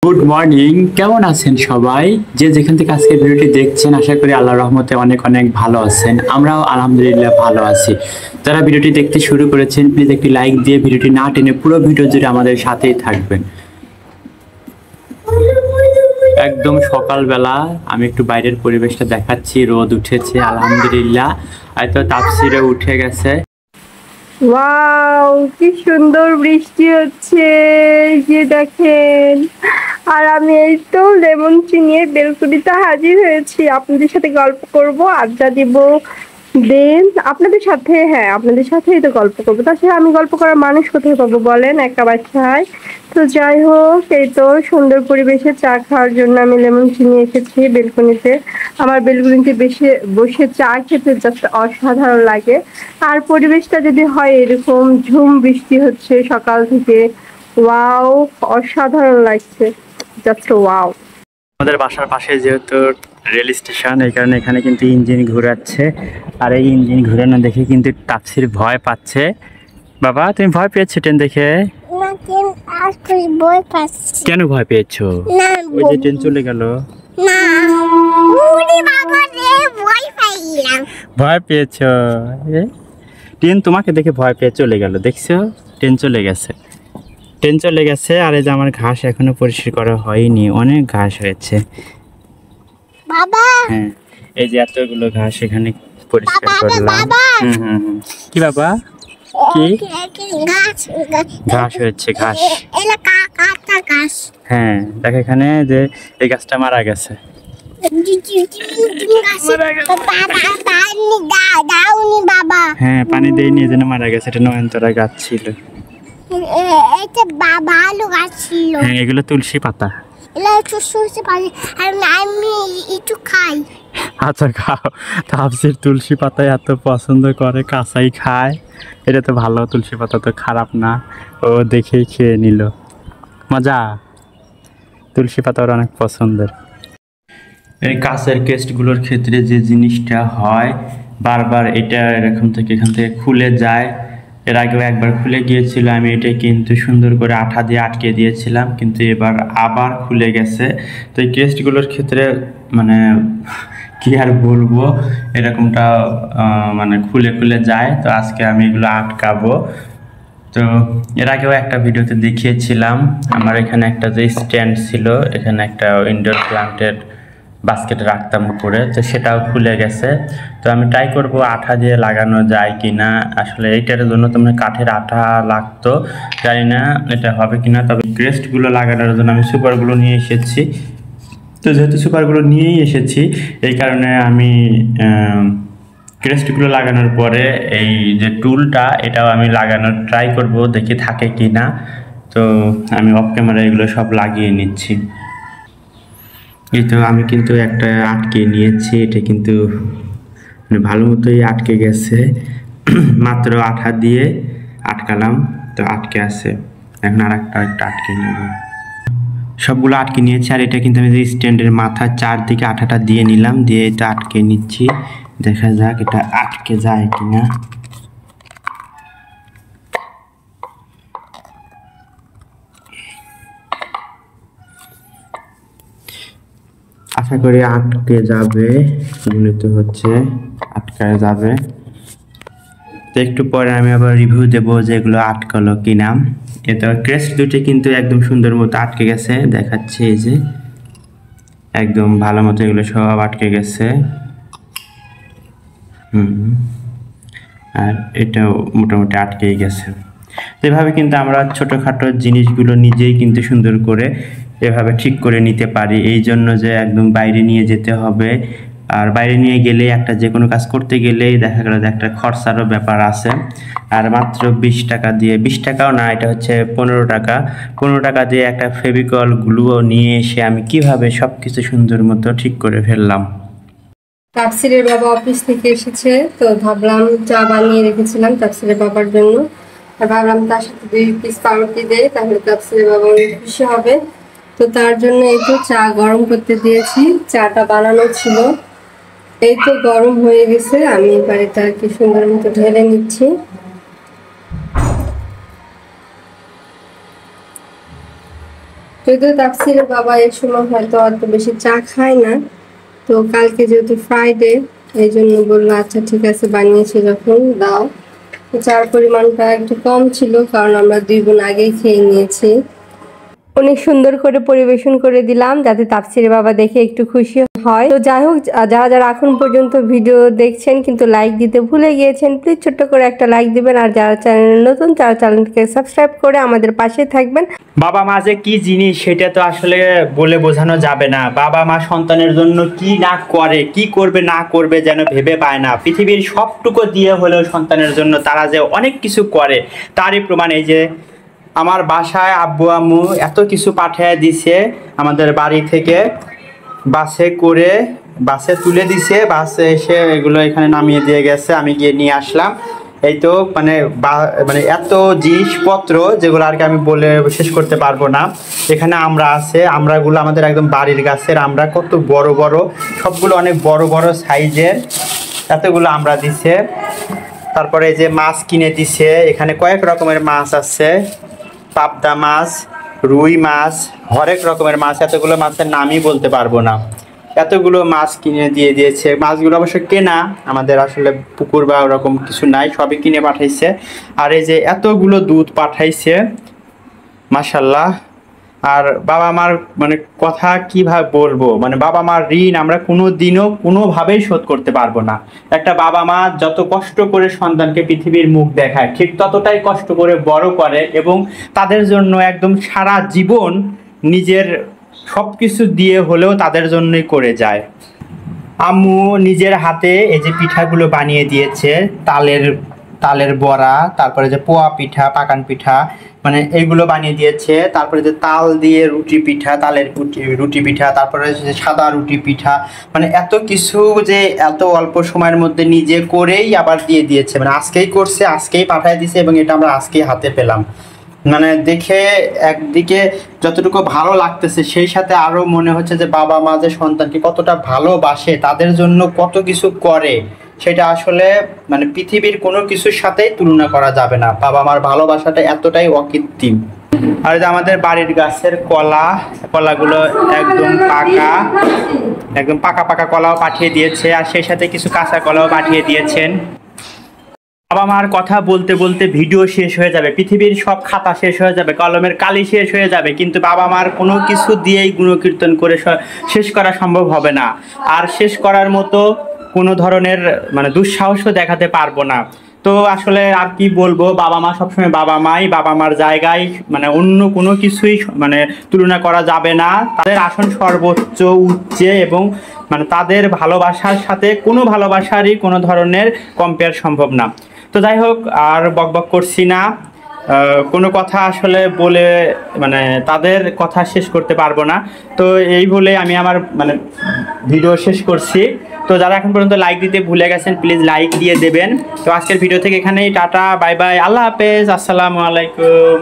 Good morning, কেমন আছেন সবাই? যে যেখান থেকে আজকে ভিডিওটি দেখছেন, আশা করি আল্লাহর রহমতে অনেক অনেক ভালো আছেন। আমরাও আলহামদুলিল্লাহ ভালো আছি। যারা ভিডিওটি দেখতে শুরু করেছেন, প্লিজ একটি লাইক দিয়ে ভিডিওটি না টেনে পুরো ভিডিও জুড়ে আমাদের সাথেই থাকবেন। একদম সকালবেলা আমি একটু বাইরের পরিবেশটা দেখাচ্ছি। রোদ উঠেছে আলহামদুলিল্লাহ, হয়তো তাফসিরে উঠে গেছে। ওয়াও, কি সুন্দর বৃষ্টি হচ্ছে, যে দেখেন। আর আমি এই তো লেমন ট্রি নিয়ে বেলকুনিতে হাজির হয়েছি, আপনাদের সাথে গল্প করব, আড্ডা দিব। দেন আপনাদের সাথে, হ্যাঁ আপনাদের সাথেই তো গল্প করবো। তাছাড়া আমি গল্প করার মানুষ কোথায় পাবো বলেন, একা বাসায়। তো যাই হোক, এই তো সুন্দর পরিবেশে চা খাওয়ার জন্য আমি লেমন ট্রি নিয়ে এসেছি বেলকুনিতে। আমার বেলকুনিতে বসে চা খেতে জাস্ট অসাধারণ লাগে। আর পরিবেশটা যদি হয় এরকম, ঝুম বৃষ্টি হচ্ছে সকাল থেকে, ওয়াও, অসাধারণ লাগছে, জাস্ট ওয়াও। আমাদের বাসার পাশে যেহেতু রেল স্টেশন, এই কারণে এখানে কিন্তু ইঞ্জিন ঘোরাচ্ছে। আর এই ইঞ্জিন ঘোরানো দেখে কিন্তু তাফসির ভয় পাচ্ছে। বাবা, তুমি ভয় পেয়েছো ট্রেন দেখে? কেন ভয় পেয়েছো? ওই যে ট্রেন চলে গেল। ভয় পেয়েছো? ট্রেন তোমাকে দেখে ভয় পেয়ে চলে গেল, দেখছো? ট্রেন চলে গেছে, ট্রেন চলে গেছে। আর এই যে আমার ঘাস এখনো পরিষ্কার করা হয়নি, অনেক ঘাস হয়েছে বাবা। হ্যাঁ, এই যে এতগুলো ঘাস এখানে পরিষ্কার করলাম। কি বাবা? কি ঘাস হয়েছে? ঘাস, হ্যাঁ দেখ এখানে যে এই গাছটা মারা গেছে। হ্যাঁ, পানি দেয়নি, এই জন্য মারা গেছে। এটা নয়নতারা গাছ ছিল। হ্যাঁ, এগুলো তুলসী পাতা। আচ্ছা খাও। তাফসির তুলসী পাতা এত পছন্দ করে, কাঁচাই খায়। এটা তো ভালো, তুলসী পাতা তো খারাপ না। ও দেখেই খেয়ে নিল, মজা। তুলসী পাতা ওর অনেক পছন্দের। এই কাঁচের কেস্টগুলোর ক্ষেত্রে যে জিনিসটা হয়, বারবার এটা এরকম থেকে এখান থেকে খুলে যায়। এর আগেও একবার খুলে গিয়েছিল, আমি এটা কিন্তু সুন্দর করে আঠা দিয়ে আটকে দিয়েছিলাম, কিন্তু এবার আবার খুলে গেছে। তো এই কেস্টগুলোর ক্ষেত্রে মানে কি আর বলবো, এরকমটা মানে খুলে খুলে যায়। তো আজকে আমি এগুলো আটকাবো। তো এর আগেও একটা ভিডিওতে দেখিয়েছিলাম, আমার এখানে একটা যে স্ট্যান্ড ছিল, এখানে একটা ইনডোর প্লান্টের বাস্কেট রাখতাম উপরে, তো সেটাও খুলে গেছে। তো আমি ট্রাই করব আঠা দিয়ে লাগানো যায় কি না। আসলে এইটার জন্য তোমরা কাঠের আঠা লাগতো, জানি না এটা হবে কিনা। তবে ক্রেস্টগুলো লাগানোর জন্য আমি সুপারগুলো নিয়ে এসেছি। তো যেহেতু সুপারগুলো নিয়েই এসেছি, এই কারণে আমি ক্রেস্টগুলো লাগানোর পরে এই যে টুলটা, এটাও আমি লাগানোর ট্রাই করব, দেখি থাকে কি না। তো আমি অফ ক্যামেরা এগুলো সব লাগিয়ে নিচ্ছি। এই তো আমি কিন্তু একটা আটকে নিয়েছি, এটা কিন্তু মানে ভালো মতোই আটকে গেছে। মাত্র আঠা দিয়ে আটকালাম, তো আটকে আছে। এখন আর একটা আটকে নেব। সবগুলো আটকে নিয়েছি। আর এটা কিন্তু আমি যে স্ট্যান্ডের মাথার চারদিকে আঠাটা দিয়ে নিলাম, দিয়ে এটা আটকে নিচ্ছি। দেখা যাক এটা আটকে যায় কিনা। আশা করি আটকে যাবে, মনে তো হচ্ছে আটকায় যাবে। তো একটু পরে আমি আবার রিভিউ দেবো যে এগুলো আটকালো কিনা। এটা ক্রেস্ট দুটি কিন্তু একদম সুন্দর মতো আটকে গেছে, দেখাচ্ছে এই যে একদম ভালো মতো এগুলো সব আটকে গেছে। আর এটাও মোটামুটি আটকেই গেছে। এভাবে কিন্তু আমরা ছোটোখাটো জিনিসগুলো নিজেই কিন্তু সুন্দর করে এভাবে ঠিক করে নিতে পারি। এই জন্য যে একদম বাইরে নিয়ে যেতে হবে, আর বাইরে নিয়ে গেলে একটা যে কোনো কাজ করতে গেলেই দেখা গেল যে একটা খরচারও ব্যাপার আছে। আর মাত্র 20 টাকা দিয়ে, 20 টাকাও না, এটা হচ্ছে 15 টাকা। 15 টাকা দিয়ে একটা ফেভিকল গ্লুও নিয়ে এসে আমি কিভাবে সব কিছু সুন্দর মতো ঠিক করে ফেললাম। তাফসিরের বাবা অফিস থেকে এসেছে, তো ভাবলাম চা বানিয়ে রেখেছিলাম তাফসিরের বাবার জন্য, আর ভাবলাম তার সাথে 2 পিস পাউরুটি দেই, তাহলে তাফসিরের বাবা অনেক খুশি হবে। তো তার জন্য এই তো চা গরম করতে দিয়েছি, চাটা বানানো ছিল, এই তো গরম হয়ে গেছে। আমি এবার এটা কি সুন্দর মতো ঢেলে নিচ্ছি। যদিও তাফসিরের বাবা এই সময় হয়তো অত বেশি চা খায় না, তো কালকে যেহেতু ফ্রাইডে এই জন্য বললো আচ্ছা ঠিক আছে বানিয়েছে যখন দাও। চার পরিমাণটা একটু কম ছিল কারণ আমরা 2 বোন আগেই খেয়ে নিয়েছি। অনেক সুন্দর করে পরিবেশন করে দিলাম যাতে তাফসিরের বাবা দেখে একটু খুশি হয়। তো যাই হোক, যারা যারা এখন পর্যন্ত ভিডিও দেখছেন কিন্তু লাইক দিতে ভুলে গিয়েছেন, প্লিজ ছোট্ট করে একটা লাইক দিবেন। আর যারা চ্যানেলে নতুন তারা চ্যানেলটিকে সাবস্ক্রাইব করে আমাদের পাশে থাকবেন। বাবা মা যে কি জিনিস সেটা তো আসলে বলে বোঝানো যাবে না। বাবা মা সন্তানের জন্য কি না করে, কি করবে না করবে যেন ভেবে পায় না। পৃথিবীর সবটুকু দিয়ে হলেও সন্তানের জন্য তারা যে অনেক কিছু করে তারই প্রমাণ এই যে আমার বাসায় আব্বু আম্মু এত কিছু পাঠিয়ে দিছে আমাদের বাড়ি থেকে, বাসে করে বাসে তুলে দিছে, বাসে এসে এগুলো এখানে নামিয়ে দিয়ে গেছে, আমি গিয়ে নিয়ে আসলাম। এই তো মানে মানে এত জিনিসপত্র যেগুলো আর কি আমি বলে শেষ করতে পারবো না। এখানে আমরা আছে, আমরাগুলো আমাদের একদম বাড়ির গাছের আমরা, কত বড় বড়, সবগুলো অনেক বড় বড় সাইজের, এতগুলো আমরা দিছে। তারপরে যে মাছ কিনে দিছে, এখানে কয়েক রকমের মাছ আছে, পাবদা মাছ, রুই মাছ, হরেক রকমের মাছ, এতগুলো মাছের নামই বলতে পারবো না। এতগুলো মাছ কিনে দিয়ে দিয়েছে। মাছগুলো অবশ্য কেনা, আমাদের আসলে পুকুর বা ওরকম কিছু নাই, সবই কিনে পাঠাইছে। আর এই যে এতগুলো দুধ পাঠাইছে, মাশাল্লাহ। আর বাবা মার মানে কথা কিভাবে বলবো, মানে বাবা মার ঋণ আমরা কোনো দিনও কোনোভাবেই শোধ করতে পারবো না। একটা বাবা মা যত কষ্ট করে সন্তানকে পৃথিবীর মুখ দেখায় ঠিক ততটাই কষ্ট করে বড় করে এবং তাদের জন্য একদম সারা জীবন নিজের সব কিছু দিয়ে হলেও তাদের জন্যই করে যায়। আম্মু নিজের হাতে এই যে পিঠাগুলো বানিয়ে দিয়েছে, তালের বড়া, তারপরে যে পোয়া পিঠা, পাকান পিঠা, মানে এইগুলো বানিয়ে দিয়েছে। তারপরে যে তাল দিয়ে রুটি পিঠা, তালের রুটি পিঠা, তারপরে যে সাদা রুটি পিঠা, মানে এত কিছু যে এত অল্প সময়ের মধ্যে নিজে করেই আবার দিয়ে দিয়েছে, মানে আজকেই করছে, আজকেই পাঠিয়ে দিয়েছে এবং এটা আমরা আজকেই হাতে পেলাম। মানে দেখে একদিকে যতটুকু ভালো লাগতেছে সেই সাথে আরো মনে হচ্ছে যে বাবা মা যে সন্তানকে কতটা ভালোবাসে, তাদের জন্য কত কিছু করে, সেটা আসলে মানে পৃথিবীর কোনো কিছুর সাথেই তুলনা করা যাবে না। বাবা মার ভালোবাসাটা এতটাই অকৃত্রিম। আর যে আমাদের বাড়ির গাছের কলাগুলো একদম পাকা, একদম পাকা পাকা কলাও পাঠিয়ে দিয়েছে, আর সেই সাথে কিছু কাঁচা কলাও পাঠিয়ে দিয়েছেন। বাবা মার কথা বলতে বলতে ভিডিও শেষ হয়ে যাবে, পৃথিবীর সব খাতা শেষ হয়ে যাবে, কলমের কালি শেষ হয়ে যাবে, কিন্তু বাবা মার কোনো কিছু দিয়েই গুণকীর্তন করে শেষ করা সম্ভব হবে না। আর শেষ করার মতো কোনো ধরনের মানে দুঃসাহসও দেখাতে পারবো না। তো আসলে আর কি বলবো, বাবা মা সবসময় বাবা মাই, বাবা মার জায়গায় মানে অন্য কোনো কিছুই মানে তুলনা করা যাবে না। তাদের আসন সর্বোচ্চ উচ্চে এবং মানে তাদের ভালোবাসার সাথে কোনো ভালোবাসারই কোনো ধরনের কম্পেয়ার সম্ভব না। তো যাই হোক, আর বকবক করছি না, কোনো কথা আসলে বলে মানে তাদের কথা শেষ করতে পারবো না। তো এই বলে আমি আমার মানে ভিডিও শেষ করছি। তো যারা এখন পর্যন্ত লাইক দিতে ভুলে গেছেন প্লিজ লাইক দিয়ে দেবেন। তো আজকের ভিডিও থেকে এখানেই টাটা, বাই বাই, আল্লাহ হাফেজ, আসসালামু আলাইকুম।